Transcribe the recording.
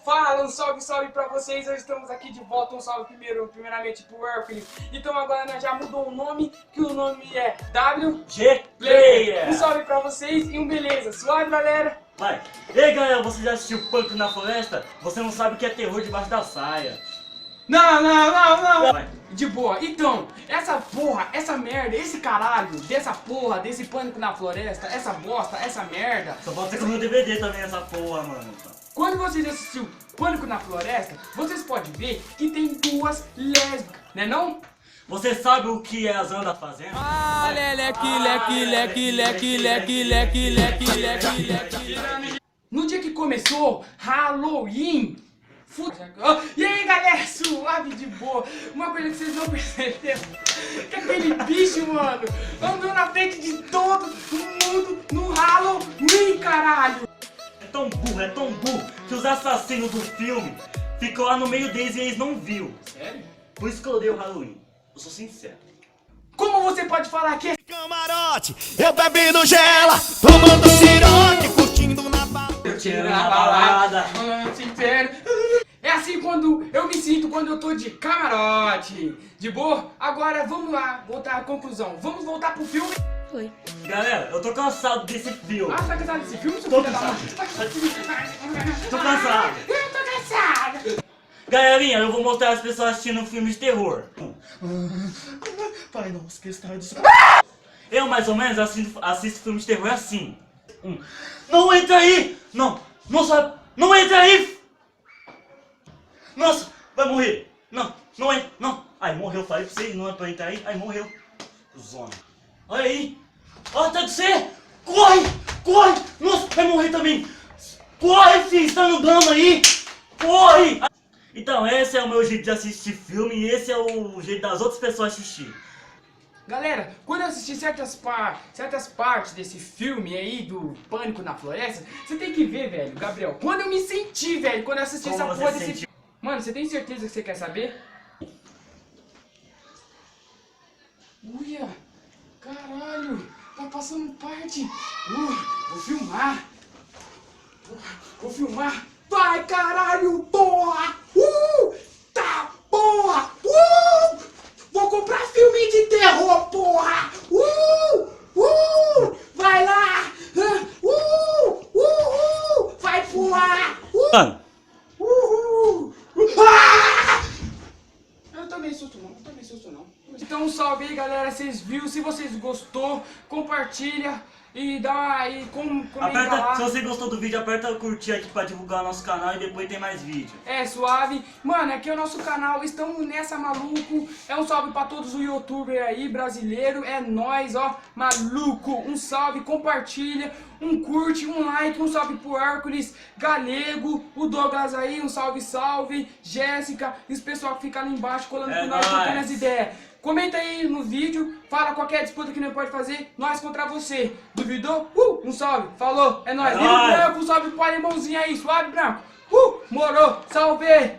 Fala, um salve pra vocês, hoje estamos aqui de volta, um salve primeiramente pro Hércules. Então agora nós já mudou o nome, que o nome é WG Player. Um salve pra vocês e um beleza, suave galera. Vai. Ei galera, você já assistiu Pânico na Floresta? Você não sabe o que é terror debaixo da saia. Não. Vai. De boa, então, essa porra, essa merda, esse caralho, dessa porra, desse Pânico na Floresta, essa bosta, essa merda. Só pode ser com o meu DVD também essa porra, mano. Quando vocês assistiu Pânico na Floresta, vocês podem ver que tem duas lésbicas, né não? Você sabe o que elas andam fazendo? Ah, leque. No dia que começou Halloween, e aí galera, suave de boa. Uma coisa que vocês não perceberam, que aquele bicho, mano, andou na frente de todo mundo no Halloween, caralho. É tão burro, que os assassinos do filme ficam lá no meio deles e eles não viram. Sério? Por isso que eu odeio o Halloween. Eu sou sincero. Como você pode falar que é Camarote, eu bebendo gela, tomando siroque, curtindo na balada. Tirando na balada. Sincero. É assim quando eu me sinto quando eu tô de camarote. De boa? Agora vamos lá, voltar à conclusão. Vamos voltar pro filme. Oi. Galera, eu tô cansado desse filme. Ah, tá cansado desse filme? Seu Tô filho da cansado. mãe? Tô cansado. Eu tô cansado. Galerinha, eu vou mostrar as pessoas assistindo um filme de terror. Pai, nossa, que está de... Eu, mais ou menos, assisto filme de terror assim. Não entra aí! Não entra aí! Nossa, vai morrer! Não entra, não! Ai, morreu, falei pra vocês, não é pra entrar aí. Ai, morreu. Zona. Olha aí! Ó, tá de você! Corre! Nossa, vai morrer também! Corre, filho, está no drama aí! Corre! Então, esse é o meu jeito de assistir filme e esse é o jeito das outras pessoas assistirem. Galera, quando eu assisti certas partes desse filme aí do Pânico na Floresta, você tem que ver, velho, Gabriel. Quando eu me senti, velho, quando eu assisti Como essa você porra se desse sentiu? filme. Mano, você tem certeza que você quer saber? Uia, caralho, tá passando parte. Vou filmar. Vai, caralho, porra! Tá, porra! Vou comprar filme de terror, porra! Vai lá! Vai, porra! Mano, Eu não tomei susto não. Então um salve aí galera, vocês viram, se vocês gostou, compartilha e dá e comenta lá. se você gostou do vídeo, aperta o curtir aqui pra divulgar o nosso canal e depois tem mais vídeo. É, suave. Mano, aqui é o nosso canal, estamos nessa, maluco. É um salve pra todos os youtubers aí, brasileiro. É nóis, ó, maluco. Um salve, compartilha, um curte, um like, um salve pro Hércules, Galego, o Douglas aí, um salve. Jéssica, e os pessoal que fica ali embaixo colando com nós, trocando as ideias. Comenta aí no vídeo, fala qualquer disputa que nós pode fazer, nós contra você. Duvidou? Um salve, falou, é nóis. É Vira o nóis. branco, um salve pro alemãozinho aí, suave branco. Morou, salve!